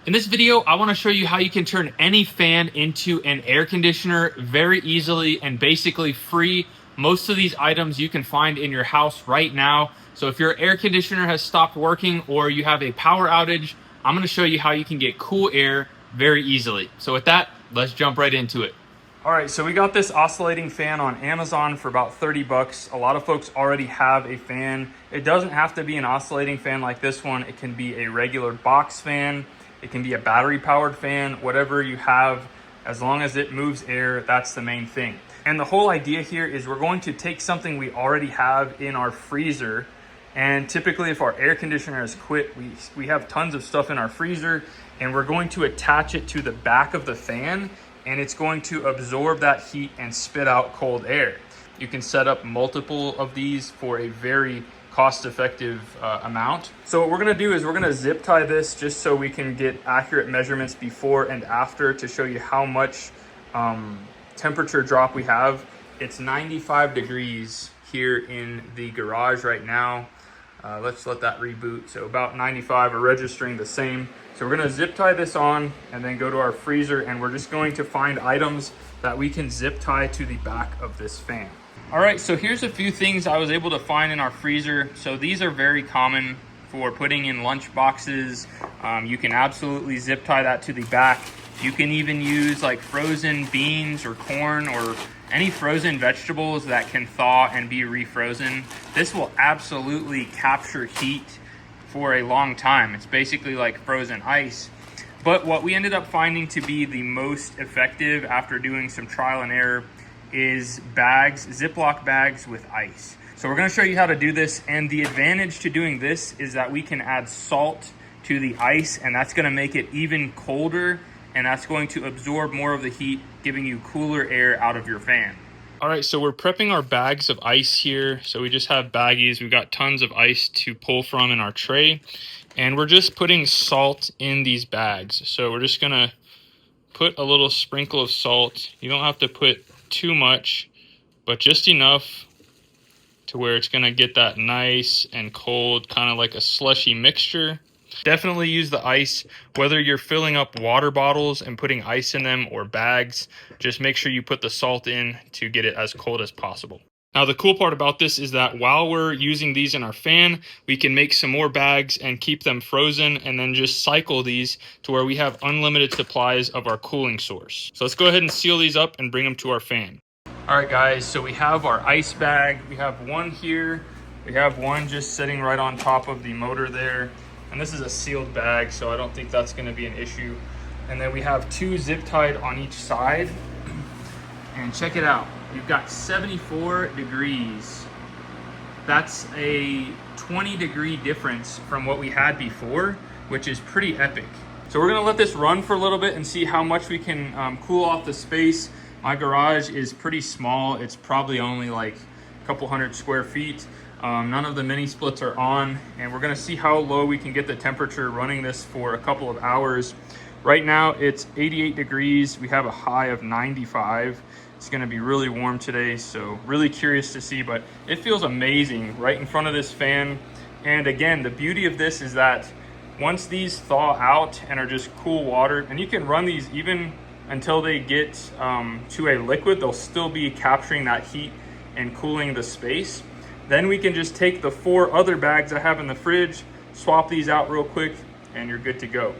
In this video, I want to show you how you can turn any fan into an air conditioner very easily and basically free. Most of these items you can find in your house right now. So if your air conditioner has stopped working or you have a power outage, I'm going to show you how you can get cool air very easily. So with that, let's jump right into it. All right, so we got this oscillating fan on Amazon for about 30 bucks. A lot of folks already have a fan. It doesn't have to be an oscillating fan like this one. It can be a regular box fan. It can be a battery powered fan, whatever you have, as long as it moves air, that's the main thing. And the whole idea here is we're going to take something we already have in our freezer. And typically if our air conditioner has quit, we have tons of stuff in our freezer, and we're going to attach it to the back of the fan, and it's going to absorb that heat and spit out cold air. You can set up multiple of these for a very cost-effective amount. So what we're gonna do is we're gonna zip tie this just so we can get accurate measurements before and after to show you how much temperature drop we have. It's 95 degrees here in the garage right now. Let's let that reboot. So about 95, we're registering the same. So we're gonna zip tie this on and then go to our freezer, and we're just going to find items that we can zip tie to the back of this fan. All right, so here's a few things I was able to find in our freezer. So these are very common for putting in lunch boxes. You can absolutely zip tie that to the back. You can even use like frozen beans or corn or any frozen vegetables that can thaw and be refrozen. This will absolutely capture heat for a long time. It's basically like frozen ice. But what we ended up finding to be the most effective after doing some trial and error is bags, Ziploc bags with ice. So we're gonna show you how to do this, and the advantage to doing this is that we can add salt to the ice, and that's gonna make it even colder, and that's going to absorb more of the heat, giving you cooler air out of your fan. All right, so we're prepping our bags of ice here. So we just have baggies. We've got tons of ice to pull from in our tray, and we're just putting salt in these bags. So we're just gonna put a little sprinkle of salt. You don't have to put too much, but just enough to where it's gonna get that nice and cold, kind of like a slushy mixture. Definitely use the ice, whether you're filling up water bottles and putting ice in them or bags. Just make sure you put the salt in to get it as cold as possible. Now the cool part about this is that while we're using these in our fan, we can make some more bags and keep them frozen, and then just cycle these to where we have unlimited supplies of our cooling source. So let's go ahead and seal these up and bring them to our fan. All right guys, so we have our ice bag. We have one here. We have one just sitting right on top of the motor there. And this is a sealed bag, so I don't think that's gonna be an issue. And then we have two zip tied on each side. And check it out. You've got 74 degrees. That's a 20-degree difference from what we had before, which is pretty epic. So we're gonna let this run for a little bit and see how much we can cool off the space. My garage is pretty small. It's probably only like a couple hundred square feet. None of the mini splits are on, and we're gonna see how low we can get the temperature running this for a couple of hours. Right now it's 88 degrees. We have a high of 95. It's gonna be really warm today, so really curious to see, but it feels amazing right in front of this fan. And again, the beauty of this is that once these thaw out and are just cool water, and you can run these even until they get to a liquid, they'll still be capturing that heat and cooling the space. Then we can just take the 4 other bags I have in the fridge, swap these out real quick, and you're good to go.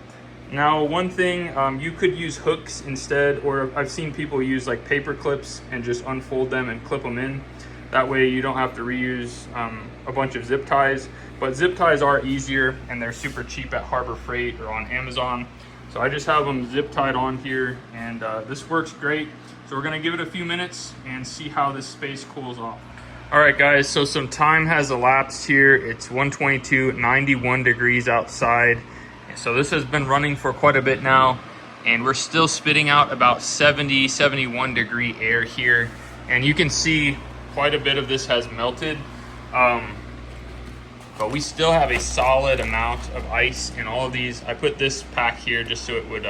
Now, one thing, you could use hooks instead, or I've seen people use like paper clips and just unfold them and clip them in. That way you don't have to reuse a bunch of zip ties. But zip ties are easier, and they're super cheap at Harbor Freight or on Amazon. So I just have them zip tied on here, and this works great. So we're gonna give it a few minutes and see how this space cools off. All right guys, so some time has elapsed here. It's 1:22, 91 degrees outside. So this has been running for quite a bit now, and we're still spitting out about 70, 71 degree air here. And you can see quite a bit of this has melted. But we still have a solid amount of ice in all of these. I put this pack here just so it would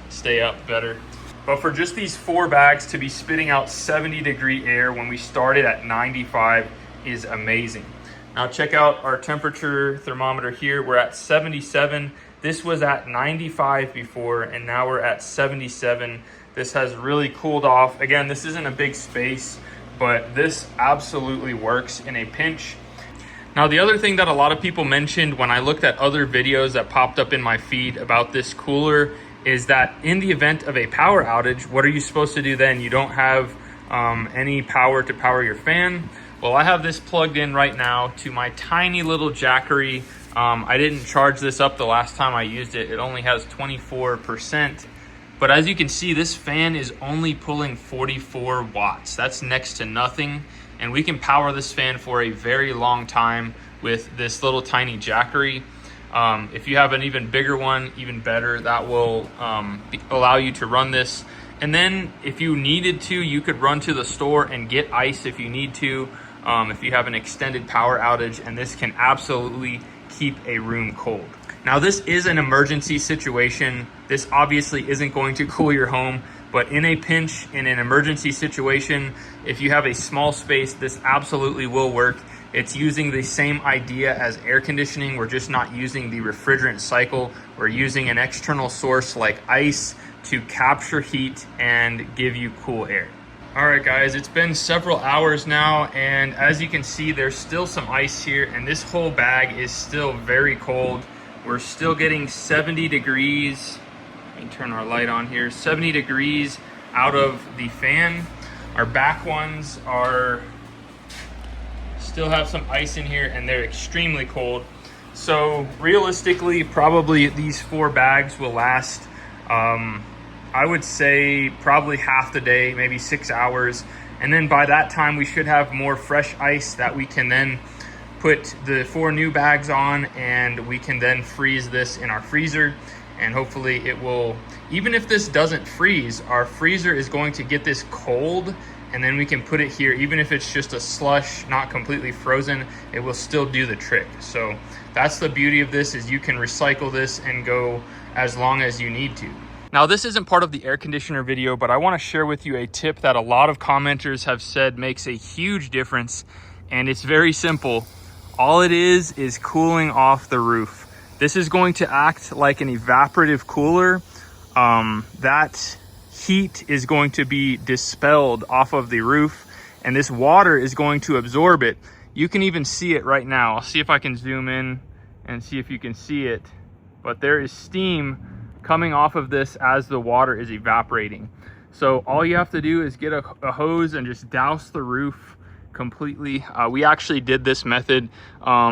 stay up better. But for just these 4 bags to be spitting out 70 degree air when we started at 95 is amazing. Now check out our temperature thermometer here. We're at 77. This was at 95 before, and now we're at 77. This has really cooled off. Again, this isn't a big space, but this absolutely works in a pinch. Now, the other thing that a lot of people mentioned when I looked at other videos that popped up in my feed about this cooler is that in the event of a power outage, what are you supposed to do then? You don't have any power to power your fan. Well, I have this plugged in right now to my tiny little Jackery. I didn't charge this up the last time I used it. It only has 24%. But as you can see, this fan is only pulling 44 watts. That's next to nothing. And we can power this fan for a very long time with this little tiny Jackery. If you have an even bigger one, even better, that will allow you to run this. And then if you needed to, you could run to the store and get ice if you need to, if you have an extended power outage, and this can absolutely keep a room cold. Now, this is an emergency situation. This obviously isn't going to cool your home, but in a pinch, in an emergency situation, if you have a small space, this absolutely will work. It's using the same idea as air conditioning. We're just not using the refrigerant cycle. We're using an external source like ice to capture heat and give you cool air. All right, guys, it's been several hours now, and as you can see, there's still some ice here, and this whole bag is still very cold. We're still getting 70 degrees. Let me turn our light on here. 70 degrees out of the fan. Our back ones are still have some ice in here, and they're extremely cold. So realistically, probably these 4 bags will last, I would say probably half the day, maybe 6 hours. And then by that time, we should have more fresh ice that we can then put the 4 new bags on, and we can then freeze this in our freezer. And hopefully it will, even if this doesn't freeze, our freezer is going to get this cold, and then we can put it here. Even if it's just a slush, not completely frozen, it will still do the trick. So that's the beauty of this, is you can recycle this and go as long as you need to. Now, this isn't part of the air conditioner video, but I want to share with you a tip that a lot of commenters have said makes a huge difference, and it's very simple. All it is cooling off the roof. This is going to act like an evaporative cooler. That heat is going to be dispelled off of the roof, and this water is going to absorb it. You can even see it right now. I'll see if I can zoom in and see if you can see it, but there is steam coming off of this as the water is evaporating. So all you have to do is get a hose and just douse the roof completely. We actually did this method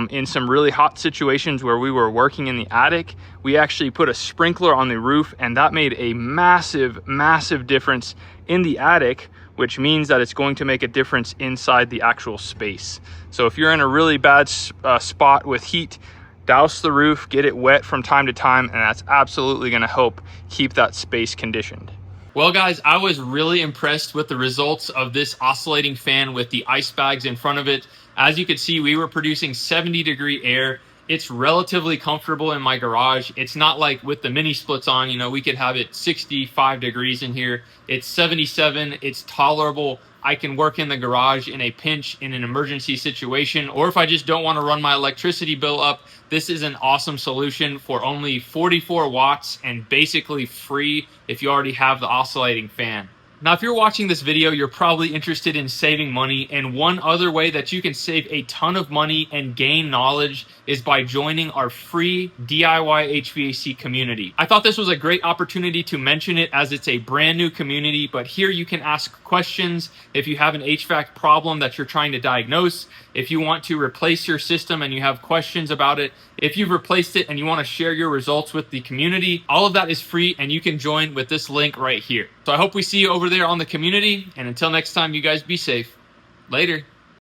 in some really hot situations where we were working in the attic. We actually put a sprinkler on the roof, and that made a massive difference in the attic, which means that it's going to make a difference inside the actual space. So if you're in a really bad spot with heat, douse the roof, get it wet from time to time, and that's absolutely going to help keep that space conditioned. Well, guys, I was really impressed with the results of this oscillating fan with the ice bags in front of it. As you can see, we were producing 70-degree air. It's relatively comfortable in my garage. It's not like with the mini splits on, you know, we could have it 65 degrees in here. It's 77. It's tolerable. I can work in the garage in a pinch, in an emergency situation, or if I just don't want to run my electricity bill up, this is an awesome solution for only 44 watts and basically free if you already have the oscillating fan. Now, if you're watching this video, you're probably interested in saving money, and one other way that you can save a ton of money and gain knowledge is by joining our free DIY HVAC community. I thought this was a great opportunity to mention it, as it's a brand new community, but here you can ask questions if you have an HVAC problem that you're trying to diagnose, if you want to replace your system and you have questions about it, if you've replaced it and you want to share your results with the community. All of that is free, and you can join with this link right here. So I hope we see you over there on the community, and until next time, you guys be safe. Later.